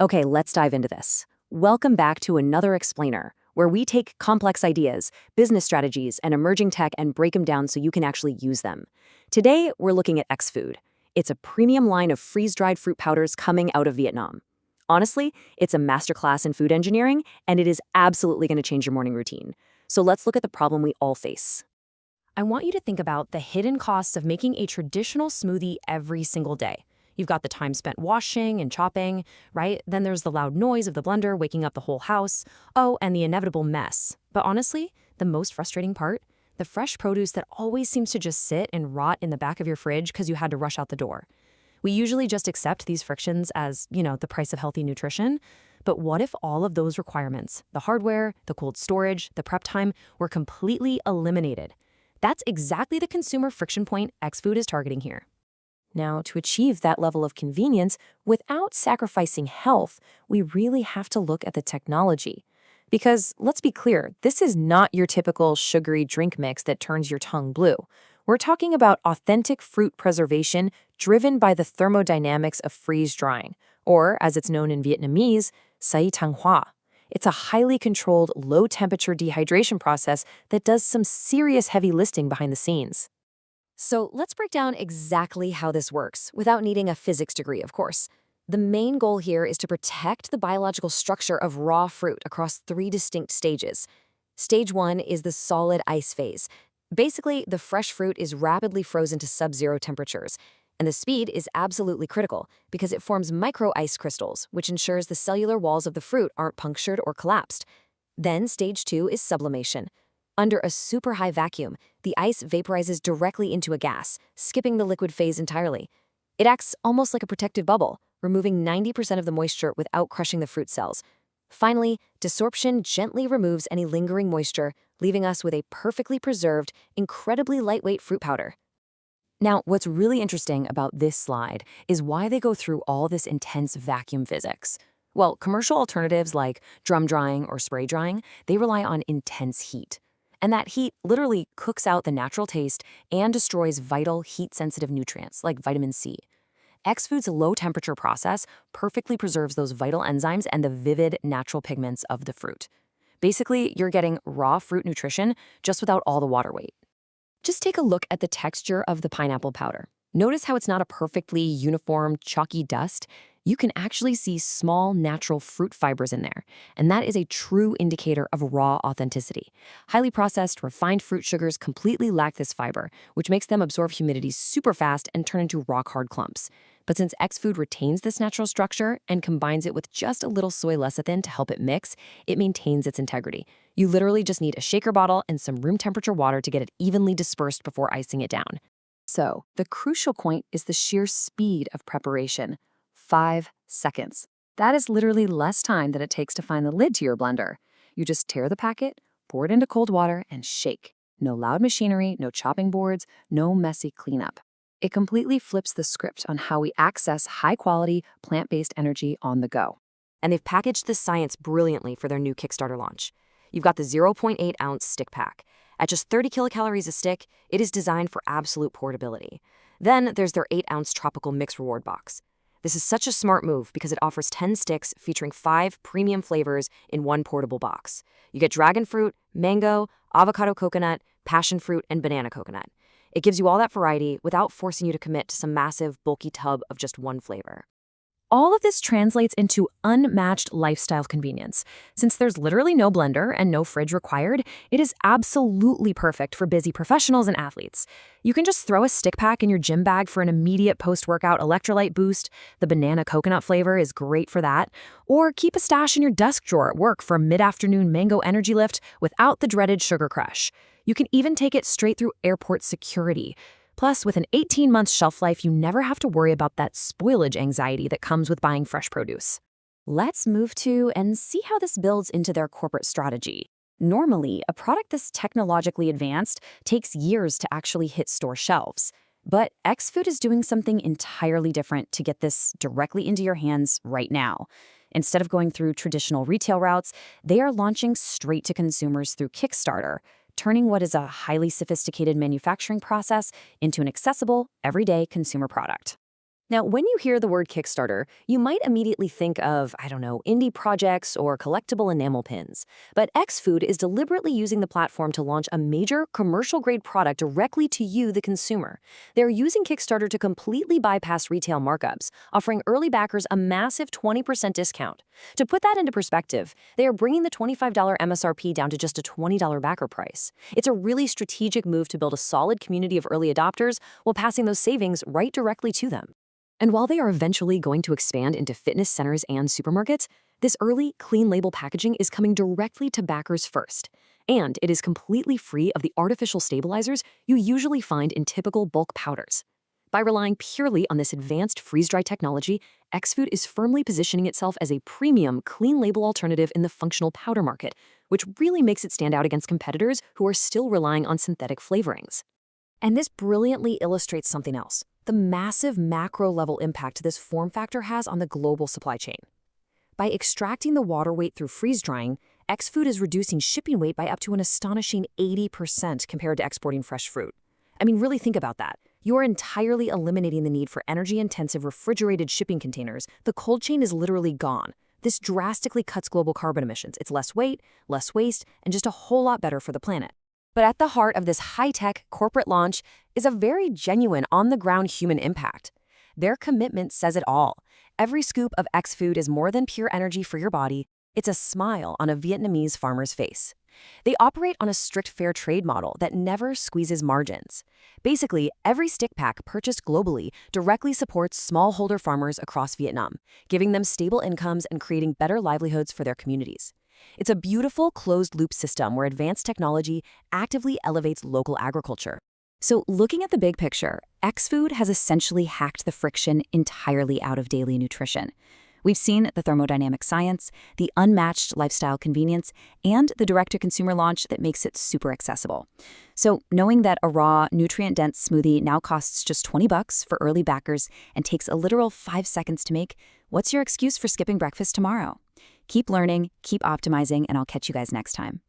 Okay, let's dive into this. Welcome back to another explainer, where we take complex ideas, business strategies, and emerging tech and break them down so you can actually use them. Today, we're looking at Xfood. It's a premium line of freeze-dried fruit powders coming out of Vietnam. Honestly, it's a masterclass in food engineering, and it is absolutely going to change your morning routine. So let's look at the problem we all face. I want you to think about the hidden costs of making a traditional smoothie every single day. You've got the time spent washing and chopping, right? Then there's the loud noise of the blender waking up the whole house. Oh, and the inevitable mess. But honestly, the most frustrating part? The fresh produce that always seems to just sit and rot in the back of your fridge because you had to rush out the door. We usually just accept these frictions as, the price of healthy nutrition. But what if all of those requirements, the hardware, the cold storage, the prep time, were completely eliminated? That's exactly the consumer friction point Xfood is targeting here. Now, to achieve that level of convenience without sacrificing health, we really have to look at the technology. Because, let's be clear, this is not your typical sugary drink mix that turns your tongue blue. We're talking about authentic fruit preservation driven by the thermodynamics of freeze drying, or as it's known in Vietnamese, sấy thăng hoa. It's a highly controlled, low-temperature dehydration process that does some serious heavy lifting behind the scenes. So let's break down exactly how this works, without needing a physics degree, of course. The main goal here is to protect the biological structure of raw fruit across three distinct stages. Stage 1 is the solid ice phase. Basically, the fresh fruit is rapidly frozen to sub-zero temperatures, and the speed is absolutely critical because it forms micro-ice crystals, which ensures the cellular walls of the fruit aren't punctured or collapsed. Then stage 2 is sublimation. Under a super high vacuum, the ice vaporizes directly into a gas, skipping the liquid phase entirely. It acts almost like a protective bubble, removing 90% of the moisture without crushing the fruit cells. Finally, desorption gently removes any lingering moisture, leaving us with a perfectly preserved, incredibly lightweight fruit powder. Now, what's really interesting about this slide is why they go through all this intense vacuum physics. Well, commercial alternatives like drum drying or spray drying, they rely on intense heat. And that heat literally cooks out the natural taste and destroys vital heat-sensitive nutrients like vitamin C. Xfood's low-temperature process perfectly preserves those vital enzymes and the vivid natural pigments of the fruit. Basically, you're getting raw fruit nutrition just without all the water weight. Just take a look at the texture of the pineapple powder. Notice how it's not a perfectly uniform, chalky dust. You can actually see small, natural fruit fibers in there, and that is a true indicator of raw authenticity. Highly processed, refined fruit sugars completely lack this fiber, which makes them absorb humidity super fast and turn into rock-hard clumps. But since Xfood retains this natural structure and combines it with just a little soy lecithin to help it mix, it maintains its integrity. You literally just need a shaker bottle and some room temperature water to get it evenly dispersed before icing it down. So, the crucial point is the sheer speed of preparation. 5 seconds. That is literally less time than it takes to find the lid to your blender. You just tear the packet, pour it into cold water, and shake. No loud machinery, no chopping boards, no messy cleanup. It completely flips the script on how we access high-quality, plant-based energy on the go. And they've packaged this science brilliantly for their new Kickstarter launch. You've got the 0.8-ounce stick pack. At just 30 kilocalories a stick, it is designed for absolute portability. Then there's their 8-ounce tropical mix reward box. This is such a smart move because it offers 10 sticks featuring 5 premium flavors in one portable box. You get dragon fruit, mango, avocado coconut, passion fruit, and banana coconut. It gives you all that variety without forcing you to commit to some massive, bulky tub of just one flavor. All of this translates into unmatched lifestyle convenience. Since there's literally no blender and no fridge required, it is absolutely perfect for busy professionals and athletes. You can just throw a stick pack in your gym bag for an immediate post-workout electrolyte boost. The banana coconut flavor is great for that. Or keep a stash in your desk drawer at work for a mid-afternoon mango energy lift without the dreaded sugar crush. You can even take it straight through airport security. Plus, with an 18-month shelf life, you never have to worry about that spoilage anxiety that comes with buying fresh produce. Let's move to and see how this builds into their corporate strategy. Normally, a product this technologically advanced takes years to actually hit store shelves. But Xfood is doing something entirely different to get this directly into your hands right now. Instead of going through traditional retail routes, they are launching straight to consumers through Kickstarter, turning what is a highly sophisticated manufacturing process into an accessible, everyday consumer product. Now, when you hear the word Kickstarter, you might immediately think of, I don't know, indie projects or collectible enamel pins. But Xfood is deliberately using the platform to launch a major commercial-grade product directly to you, the consumer. They're using Kickstarter to completely bypass retail markups, offering early backers a massive 20% discount. To put that into perspective, they are bringing the $25 MSRP down to just a $20 backer price. It's a really strategic move to build a solid community of early adopters while passing those savings right directly to them. And while they are eventually going to expand into fitness centers and supermarkets, this early, clean label packaging is coming directly to backers first. And it is completely free of the artificial stabilizers you usually find in typical bulk powders. By relying purely on this advanced freeze-dry technology, Xfood is firmly positioning itself as a premium, clean label alternative in the functional powder market, which really makes it stand out against competitors who are still relying on synthetic flavorings. And this brilliantly illustrates something else: the massive macro-level impact this form factor has on the global supply chain. By extracting the water weight through freeze-drying, Xfood is reducing shipping weight by up to an astonishing 80% compared to exporting fresh fruit. I mean, really think about that. You're entirely eliminating the need for energy-intensive refrigerated shipping containers. The cold chain is literally gone. This drastically cuts global carbon emissions. It's less weight, less waste, and just a whole lot better for the planet. But at the heart of this high-tech corporate launch is a very genuine on-the-ground human impact. Their commitment says it all. Every scoop of Xfood is more than pure energy for your body. It's a smile on a Vietnamese farmer's face. They operate on a strict fair trade model that never squeezes margins. Basically, every stick pack purchased globally directly supports smallholder farmers across Vietnam, giving them stable incomes and creating better livelihoods for their communities. It's a beautiful closed-loop system where advanced technology actively elevates local agriculture. So looking at the big picture, Xfood has essentially hacked the friction entirely out of daily nutrition. We've seen the thermodynamic science, the unmatched lifestyle convenience, and the direct-to-consumer launch that makes it super accessible. So knowing that a raw, nutrient-dense smoothie now costs just $20 for early backers and takes a literal 5 seconds to make, what's your excuse for skipping breakfast tomorrow? Keep learning, keep optimizing, and I'll catch you guys next time.